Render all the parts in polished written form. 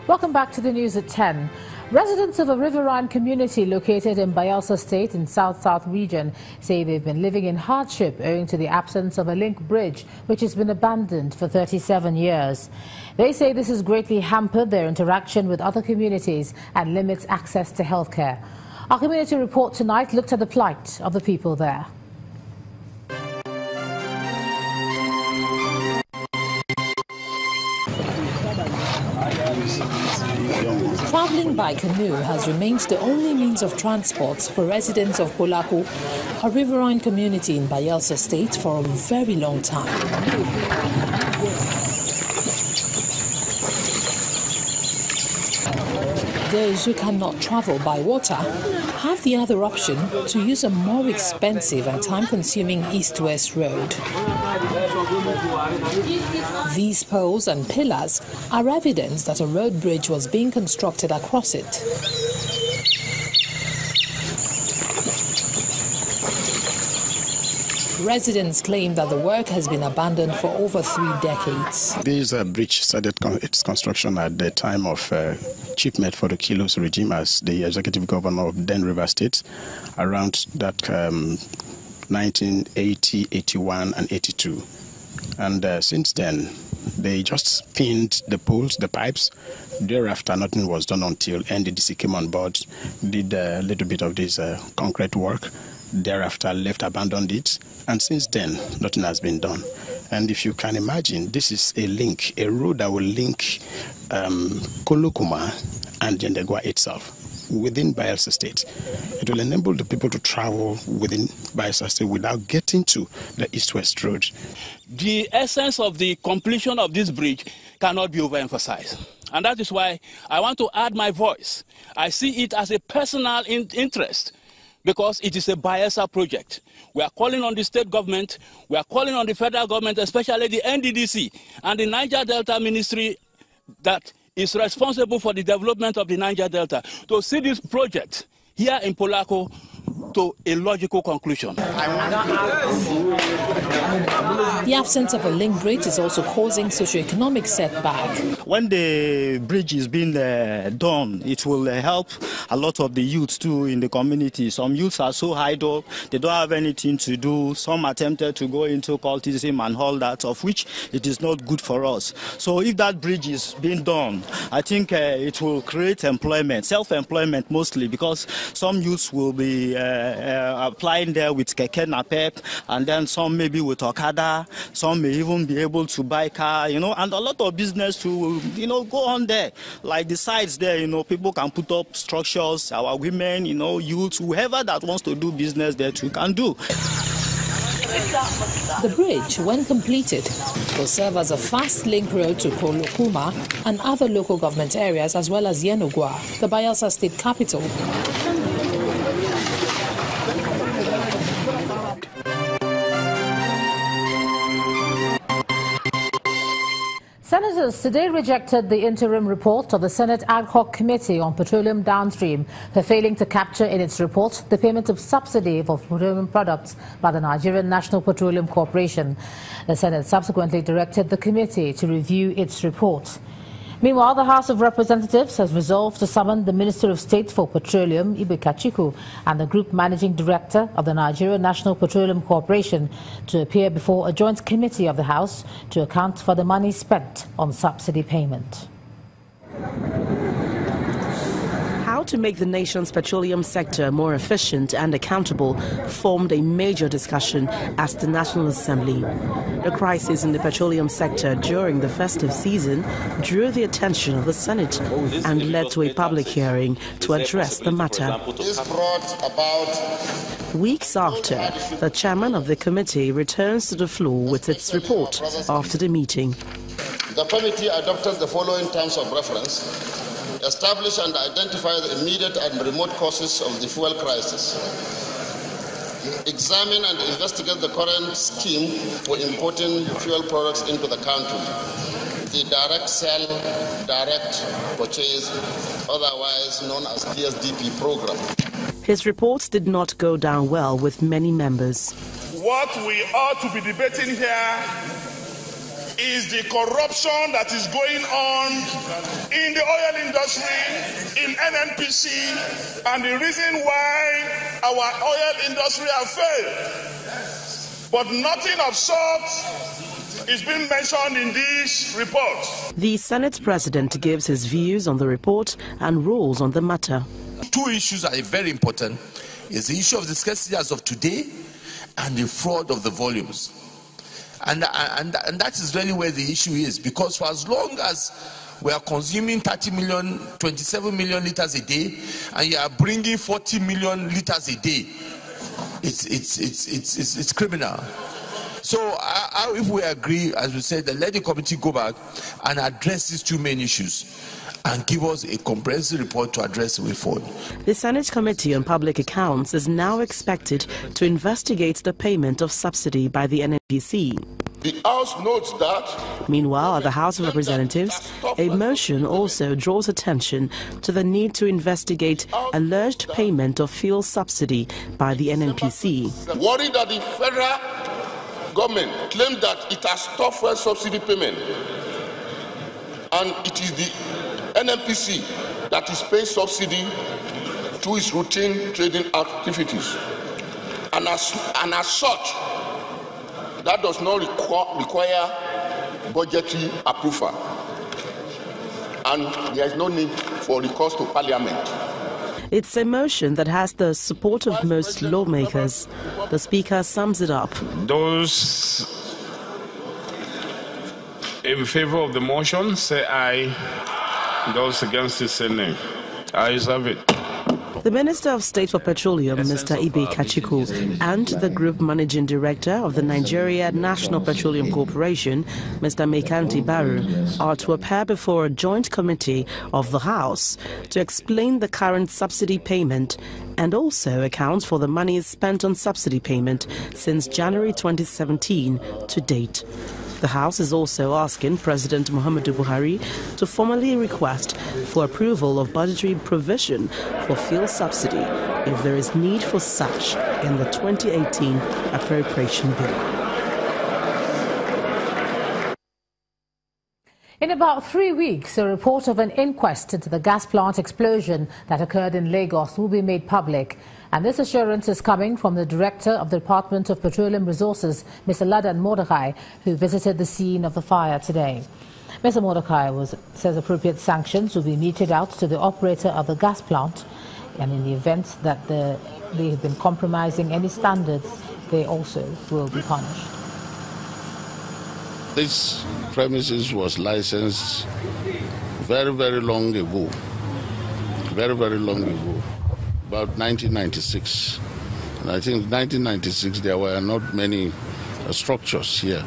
Welcome back to the news at 10. Residents of a riverine community located in Bayelsa State in South region say they've been living in hardship owing to the absence of a link bridge which has been abandoned for 37 years. They say this has greatly hampered their interaction with other communities and limits access to healthcare. Our community report tonight looked at the plight of the people there. Traveling by canoe has remained the only means of transport for residents of Polako, a riverine community in Bayelsa State, for a very long time. Those who cannot travel by water have the other option to use a more expensive and time-consuming east-west road. These poles and pillars are evidence that a road bridge was being constructed across it. Residents claim that the work has been abandoned for over 3 decades. This bridge started its construction at the time of Chief Medford Kilo's regime as the executive governor of then River State, around that 1980, 81 and 82. And since then, they just pinned the poles, the pipes. Thereafter, nothing was done until NDDC came on board, did a little bit of this concrete work. Thereafter, abandoned it. And since then, nothing has been done. And if you can imagine, this is a link, a road that will link Coca-cola and Jendegwa itself within Bayelsa State. It will enable the people to travel within Bayelsa State without getting to the east-west road. The essence of the completion of this bridge cannot be overemphasized. And that is why I want to add my voice. I see it as a personal interest because it is a Bayelsa project. We are calling on the state government, we are calling on the federal government, especially the NDDC and the Niger Delta Ministry that is responsible for the development of the Niger Delta to see this project here in Polako to a logical conclusion. The absence of a link bridge is also causing socio-economic setback. When the bridge is being done, it will help a lot of the youth too in the community. Some youths are so idle, they don't have anything to do. Some attempted to go into cultism and all that, of which it is not good for us. So if that bridge is being done, I think it will create employment, self-employment mostly, because some youths will be applying there with keke napep, and then some maybe with Okada, some may even be able to buy car, and a lot of business to, go on there. Like the sites there, people can put up structures, our women, youth, whoever that wants to do business there too can do. The bridge, when completed, will serve as a fast link road to Kolokuma and other local government areas, as well as Yenogwa, the Bayelsa State capital. Senators today rejected the interim report of the Senate Ad Hoc Committee on Petroleum Downstream for failing to capture in its report the payment of subsidy for petroleum products by the Nigerian National Petroleum Corporation. The Senate subsequently directed the committee to review its report. Meanwhile, the House of Representatives has resolved to summon the Minister of State for Petroleum, Ibe Kachiku, and the Group Managing Director of the Nigerian National Petroleum Corporation to appear before a joint committee of the House to account for the money spent on subsidy payment. How to make the nation's petroleum sector more efficient and accountable formed a major discussion at the National Assembly. The crisis in the petroleum sector during the festive season drew the attention of the Senate and led to a public hearing to address the matter. This brought about weeks after, the chairman of the committee returns to the floor with its report after the meeting. The committee adopted the following terms of reference: establish and identify the immediate and remote causes of the fuel crisis. Examine and investigate the current scheme for importing fuel products into the country. The direct sell, direct purchase, otherwise known as DSDP program. His reports did not go down well with many members. What we ought to be debating here is the corruption that is going on in the oil industry, in NNPC, and the reason why our oil industry has failed. But nothing of sort is being mentioned in this report. The Senate President gives his views on the report and rules on the matter. Two issues are very important. It's the issue of the scarcity as of today and the fraud of the volumes. And that is really where the issue is, because for as long as we are consuming 27 million liters a day, and you are bringing 40 million liters a day, it's criminal. So if we agree, as we said, then let the committee go back and address these two main issues and give us a comprehensive report to address the way forward. The Senate Committee on Public Accounts is now expected to investigate the payment of subsidy by the NNPC. The House notes that. Meanwhile, at the House of Representatives, a motion also draws attention to the need to investigate alleged payment of fuel subsidy by the NNPC. Worried that the federal government claimed that it has stopped fuel subsidy payment, and it is the NNPC that is paying subsidy to its routine trading activities. And as such, that does not require budgetary approval. And there is no need for recourse to Parliament. It's a motion that has the support of most lawmakers. The Speaker sums it up. Those in favor of the motion, say aye. Those against it, say nay. Ayes have it. The Minister of State for Petroleum, Mr. Ibe Kachiku, and the Group Managing Director of the Nigeria National Petroleum Corporation, Mr. Mekanti Baru, are to appear before a joint committee of the House to explain the current subsidy payment and also account for the money spent on subsidy payment since January 2017 to date. The House is also asking President Muhammadu Buhari to formally request for approval of budgetary provision for fuel subsidy if there is need for such in the 2018 appropriation bill. In about 3 weeks, a report of an inquest into the gas plant explosion that occurred in Lagos will be made public. And this assurance is coming from the Director of the Department of Petroleum Resources, Mr. Ladan Mordecai, who visited the scene of the fire today. Mr. Mordecai says appropriate sanctions will be meted out to the operator of the gas plant, and in the event that they have been compromising any standards, they also will be punished. This premises was licensed very, very long ago. Very, very long ago. About 1996. And I think 1996 there were not many structures here.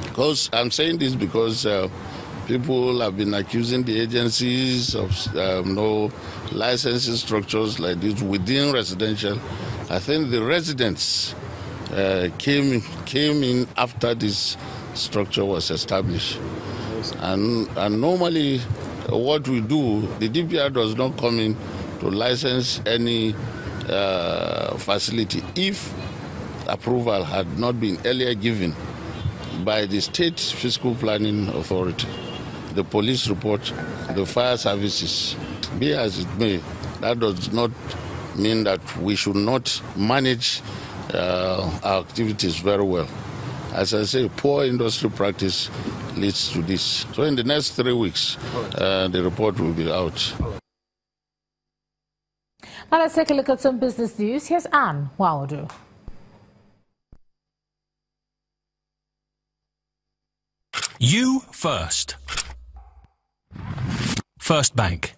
Because I'm saying this because people have been accusing the agencies of no licensing structures like this within residential. I think the residents came in after this structure was established. And normally what we do, the DPR does not come in to license any facility if approval had not been earlier given by the State Fiscal Planning Authority, the police report, the fire services. Be as it may, that does not mean that we should not manage our activities very well. As I say, poor industry practice leads to this. So in the next 3 weeks, the report will be out. Now let's take a look at some business news. Here's Anne Waudu. You first. First Bank.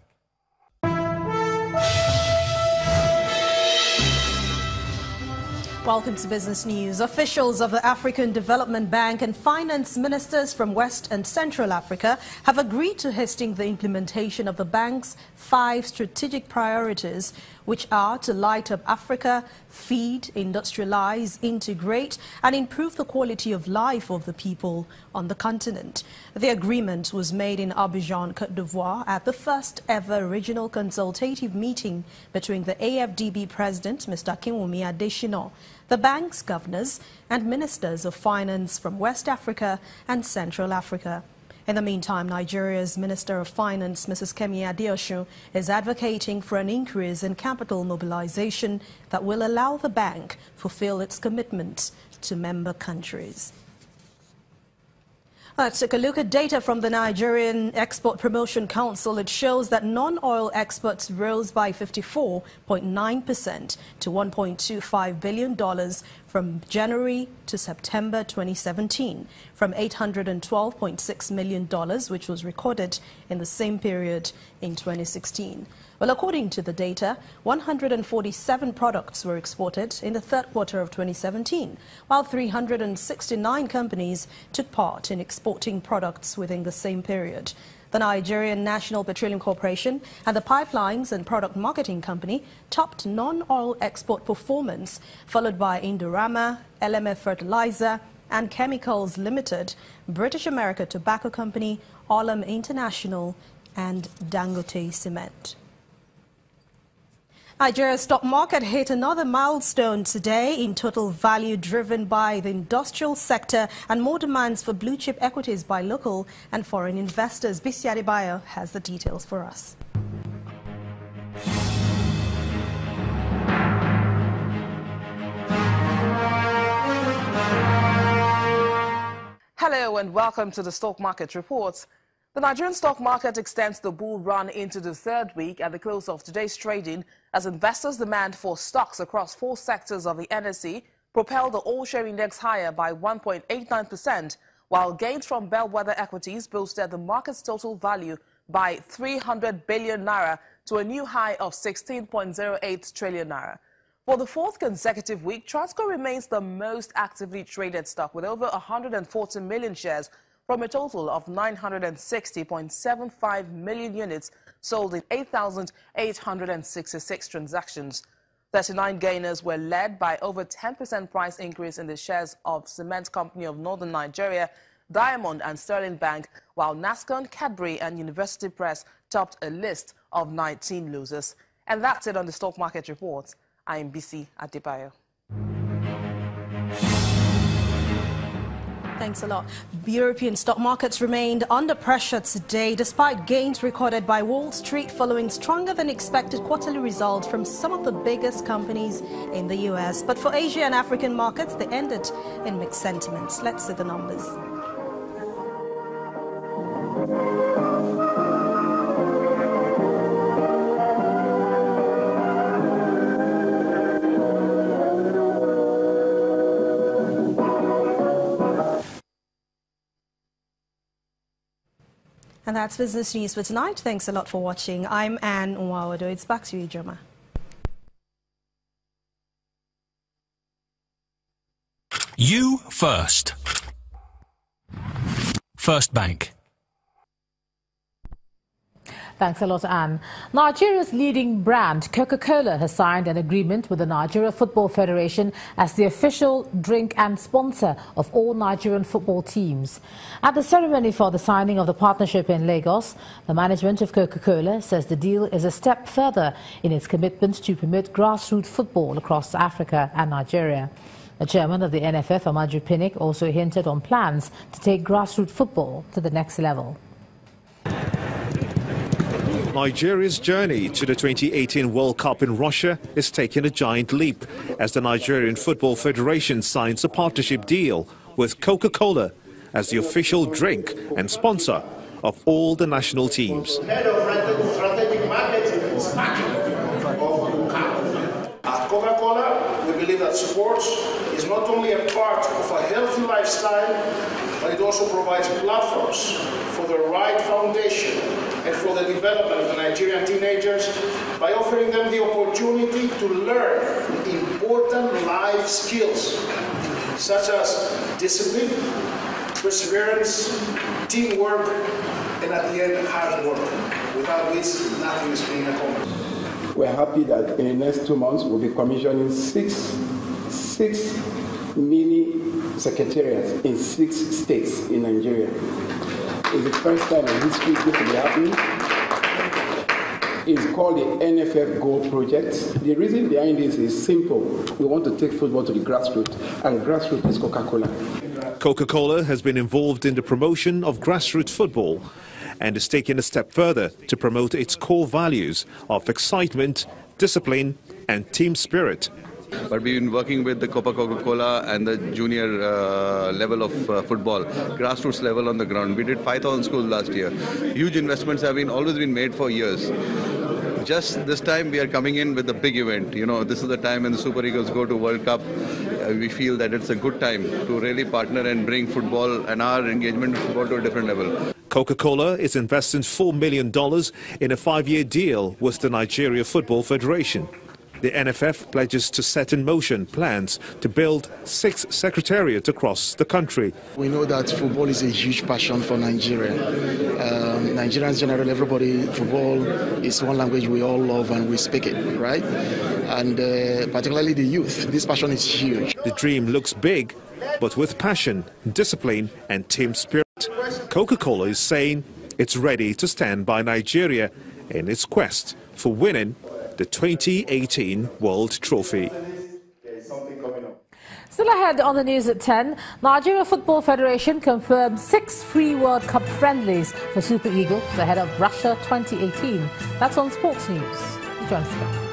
Welcome to Business News. Officials of the African Development Bank and finance ministers from West and Central Africa have agreed to hasten the implementation of the bank's 5 strategic priorities, which are to light up Africa, feed, industrialize, integrate, and improve the quality of life of the people on the continent. The agreement was made in Abidjan, Côte d'Ivoire, at the first ever regional consultative meeting between the AFDB President, Mr. Akinwumi Adesina, the bank's governors, and ministers of finance from West Africa and Central Africa. In the meantime, Nigeria's Minister of Finance, Mrs. Kemi Adeosun, is advocating for an increase in capital mobilization that will allow the bank fulfill its commitments to member countries. Let's take a look at data from the Nigerian Export Promotion Council. It shows that non-oil exports rose by 54.9% to $1.25 billion from January to September 2017, from $812.6 million, which was recorded in the same period in 2016. Well, according to the data, 147 products were exported in the third quarter of 2017, while 369 companies took part in exporting products within the same period. The Nigerian National Petroleum Corporation and the Pipelines and Product Marketing Company topped non-oil export performance, followed by Indorama, LMF Fertilizer and Chemicals Limited, British America Tobacco Company, Olam International and Dangote Cement. Nigeria's stock market hit another milestone today in total value, driven by the industrial sector and more demands for blue-chip equities by local and foreign investors. Bisi Adebayo has the details for us. Hello and welcome to the Stock Market Reports. The Nigerian stock market extends the bull run into the third week at the close of today's trading as investors' demand for stocks across 4 sectors of the NSE propelled the all-share index higher by 1.89%, while gains from bellwether equities boosted the market's total value by 300 billion naira to a new high of 16.08 trillion naira. For the 4th consecutive week, Transco remains the most actively traded stock with over 140 million shares from a total of 960.75 million units sold in 8,866 transactions. 39 gainers were led by over 10% price increase in the shares of Cement Company of Northern Nigeria, Diamond and Sterling Bank, while Nascon, Cadbury and University Press topped a list of 19 losers. And that's it on the Stock Market Report. I am Bisi Adebayo. Thanks a lot. European stock markets remained under pressure today despite gains recorded by Wall Street following stronger than expected quarterly results from some of the biggest companies in the US. But for Asia and African markets, they ended in mixed sentiments. Let's see the numbers. And that's Business News for tonight. Thanks a lot for watching. I'm Anne Nwawado. It's back to you, Joma. You first. First Bank. Thanks a lot, Anne. Nigeria's leading brand, Coca-cola, has signed an agreement with the Nigeria Football Federation as the official drink and sponsor of all Nigerian football teams. At the ceremony for the signing of the partnership in Lagos, the management of Coca-cola says the deal is a step further in its commitment to promote grassroots football across Africa and Nigeria. The chairman of the NFF, Amaju Pinnick, also hinted on plans to take grassroots football to the next level. Nigeria's journey to the 2018 World Cup in Russia is taking a giant leap as the Nigerian Football Federation signs a partnership deal with Coca-cola as the official drink and sponsor of all the national teams. Head of strategic marketing is At Coca-Cola, we believe that sports is not only a part of a healthy lifestyle, but it also provides platforms for the right foundation and for the development of the Nigerian teenagers by offering them the opportunity to learn important life skills such as discipline, perseverance, teamwork, and at the end, hard work, without which nothing is being accomplished. We're happy that in the next 2 months we'll be commissioning six mini secretariats in 6 states in Nigeria. It's the first time in history this will be happening. It's called the NFF Gold Project. The reason behind this is simple. We want to take football to the grassroots, and grassroots is Coca-Cola. Coca-Cola has been involved in the promotion of grassroots football and is taking a step further to promote its core values of excitement, discipline and team spirit. But we've been working with the Coca-Cola and the junior level of football, grassroots level on the ground. We did 5,000 schools last year. Huge investments have always been made for years. Just this time we are coming in with a big event. You know, this is the time when the Super Eagles go to World Cup. We feel that it's a good time to really partner and bring football and our engagement with football to a different level. Coca-Cola is investing $4 million in a 5-year deal with the Nigeria Football Federation. The NFF pledges to set in motion plans to build 6 secretariats across the country. We know that football is a huge passion for Nigeria. Nigerians generally, everybody, football is one language we all love and we speak it, right? And particularly the youth, this passion is huge. The dream looks big, but with passion, discipline and team spirit, Coca-Cola is saying it's ready to stand by Nigeria in its quest for winning the 2018 World Trophy. Still ahead on the news at 10, Nigeria Football Federation confirmed 6 free World Cup friendlies for Super Eagles ahead of Russia 2018. That's on Sports News. Join us.